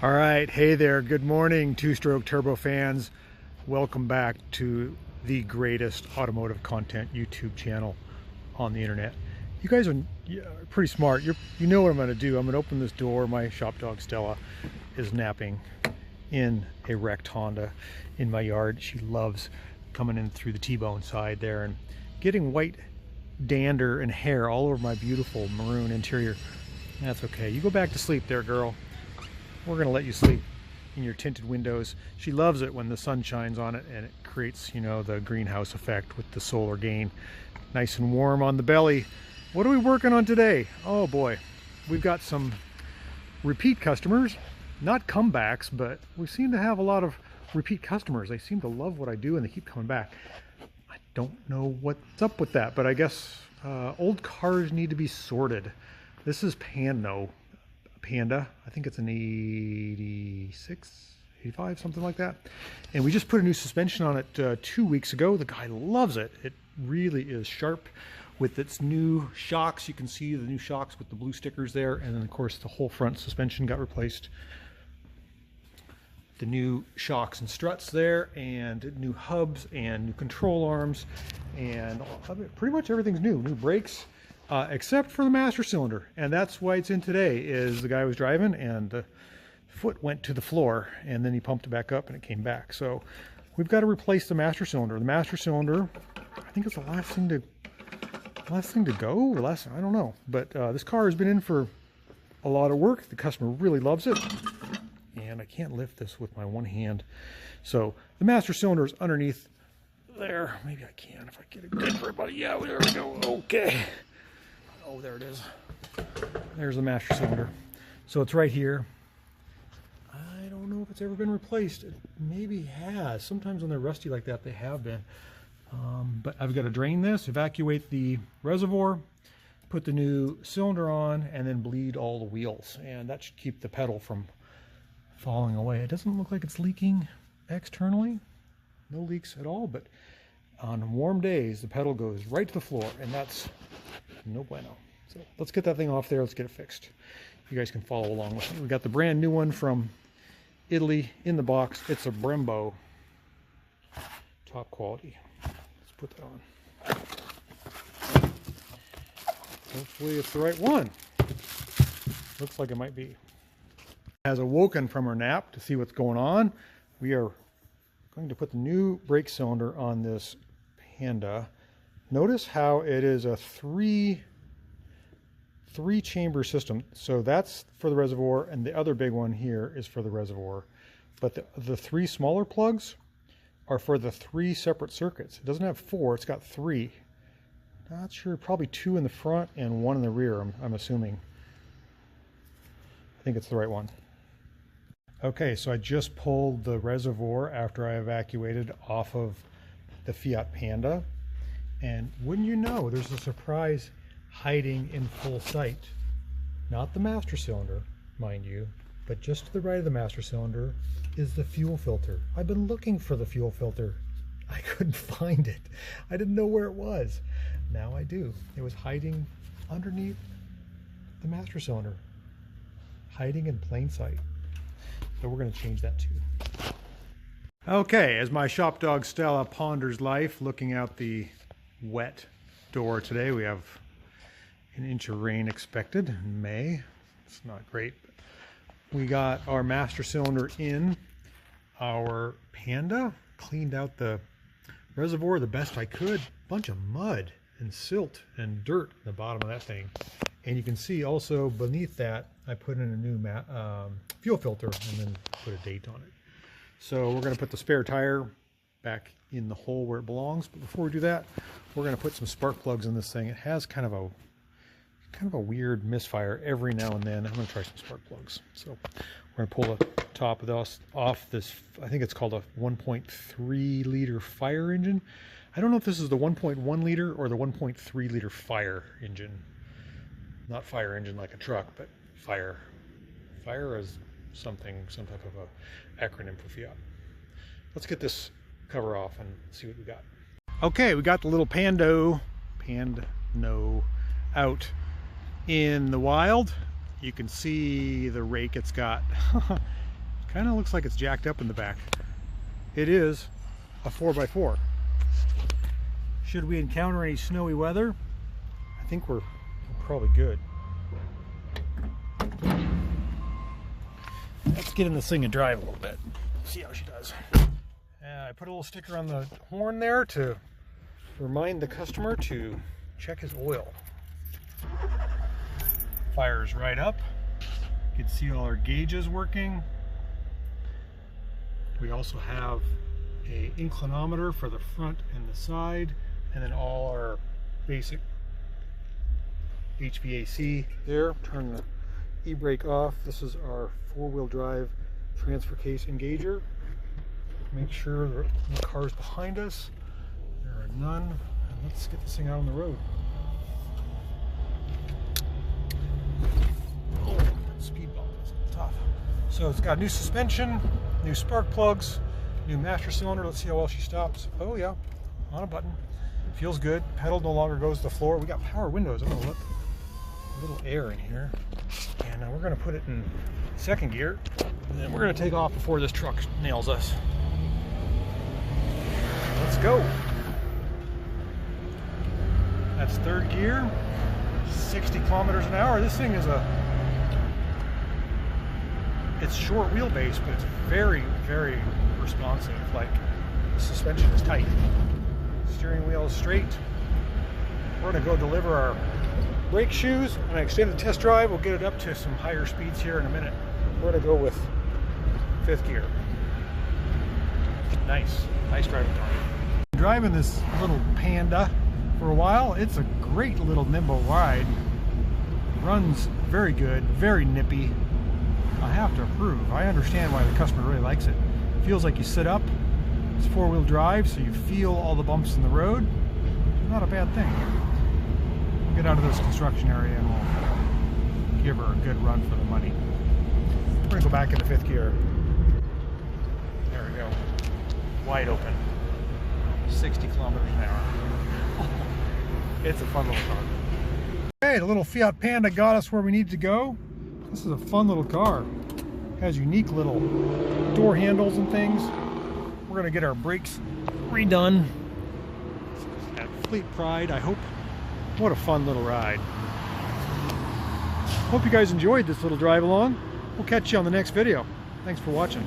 All right, hey there, good morning, two-stroke turbo fans. Welcome back to the greatest automotive content YouTube channel on the internet. You guys are pretty smart. You know what I'm going to do. I'm going to open this door. My shop dog Stella is napping in a wrecked Honda in my yard. She loves coming in through the T-bone side there and getting white dander and hair all over my beautiful maroon interior. That's okay. You go back to sleep there, girl. We're going to let you sleep in your tinted windows. She loves it when the sun shines on it and it creates, you know, the greenhouse effect with the solar gain. Nice and warm on the belly. What are we working on today? Oh boy, we've got some repeat customers, not comebacks, but we seem to have a lot of repeat customers. They seem to love what I do and they keep coming back. I don't know what's up with that, but I guess old cars need to be sorted. This is Panda. I think it's an 86, 85, something like that. And we just put a new suspension on it 2 weeks ago. The guy loves it. It really is sharp with its new shocks. You can see the new shocks with the blue stickers there. And then of course the whole front suspension got replaced. The new shocks and struts there, and new hubs and new control arms, and pretty much everything's new. New brakes. Except for the master cylinder, and that's why it's in today. Is the guy was driving and the foot went to the floor and then he pumped it back up and it came back. So we've got to replace the master cylinder. The master cylinder, I think it's the last thing to go. I don't know, but this car has been in for a lot of work. The customer really loves it, and I can't lift this with my one hand. So the master cylinder is underneath there. Maybe I can if I get it good for everybody. Yeah, there we go. Okay. Oh, there it is. There's the master cylinder. So it's right here. I don't know if it's ever been replaced. It maybe has. Sometimes when they're rusty like that, they have been. But I've got to drain this, evacuate the reservoir, put the new cylinder on, and then bleed all the wheels. And that should keep the pedal from falling away. It doesn't look like it's leaking externally. No leaks at all, but on warm days, the pedal goes right to the floor, and that's no bueno. So let's get that thing off there. Let's get it fixed. You guys can follow along with me. We got the brand new one from Italy in the box. It's a Brembo, top quality. Let's put that on. Hopefully it's the right one. Looks like it might be. Has awoken from her nap to see what's going on. We are going to put the new brake cylinder on this Panda. Notice how it is a three chamber system. So that's for the reservoir, and the other big one here is for the reservoir. But the three smaller plugs are for the three separate circuits. It doesn't have four, it's got three. Not sure, probably two in the front and one in the rear, I'm assuming. I think it's the right one. Okay, so I just pulled the reservoir after I evacuated off of the Fiat Panda. And wouldn't you know, there's a surprise hiding in full sight. Not the master cylinder, mind you, but just to the right of the master cylinder is the fuel filter. I've been looking for the fuel filter. I couldn't find it. I didn't know where it was. Now I do. It was hiding underneath the master cylinder, hiding in plain sight. So we're going to change that too. Okay, as my shop dog Stella ponders life, looking out the wet door today, we have an inch of rain expected in May. It's not great. We got our master cylinder in our Panda, cleaned out the reservoir the best I could. Bunch of mud and silt and dirt in the bottom of that thing. And you can see also beneath that, I put in a new fuel filter and then put a date on it. So we're going to put the spare tire back in the hole where it belongs. But before we do that, we're going to put some spark plugs in this thing. It has kind of a weird misfire every now and then. I'm going to try some spark plugs. So we're going to pull the top of this off this, I think it's called a 1.3 liter fire engine. I don't know if this is the 1.1 liter or the 1.3 liter fire engine. Not fire engine like a truck, but fire. Fire is some type of a acronym for Fiat. Let's get this cover off and see what we got. Okay, we got the little Panda out in the wild. You can see the rake it's got. Kind of looks like it's jacked up in the back. It is a 4x4. Should we encounter any snowy weather, I think we're probably good. Let's get in this thing and drive a little bit. See how she does. I put a little sticker on the horn there to remind the customer to check his oil. Fires right up. You can see all our gauges working. We also have a inclinometer for the front and the side, and then all our basic HVAC there. Turn the e-brake off. This is our four-wheel drive transfer case engager. Make sure there are no cars behind us. There are none. And let's get this thing out on the road. Oh, that speed bump is tough. So it's got new suspension, new spark plugs, new master cylinder. Let's see how well she stops. Oh yeah, on a button. Feels good. Pedal no longer goes to the floor. We got power windows. I'm gonna let a little air in here. And we're gonna put it in second gear. And then we're gonna take off before this truck nails us. Let's go. That's third gear, 60 kilometers an hour. This thing is it's short wheelbase, but it's very, very responsive. Like, the suspension is tight. Steering wheel is straight. We're gonna go deliver our brake shoes on an extended test drive. We'll get it up to some higher speeds here in a minute. We're gonna go with fifth gear. Nice driving time. Driving this little Panda for a while. It's a great little nimble ride. Runs very good, very nippy. I have to approve. I understand why the customer really likes it. Feels like you sit up. It's four-wheel drive, so you feel all the bumps in the road. Not a bad thing. We'll get out of this construction area and we'll give her a good run for the money. We're gonna go back into fifth gear. There we go. Wide open. 60 kilometers an hour. It's a fun little car. Okay, the little Fiat Panda got us where we need to go. This is a fun little car. It has unique little door handles and things. We're gonna get our brakes redone. At Fleet Pride, I hope. What a fun little ride. Hope you guys enjoyed this little drive along. We'll catch you on the next video. Thanks for watching.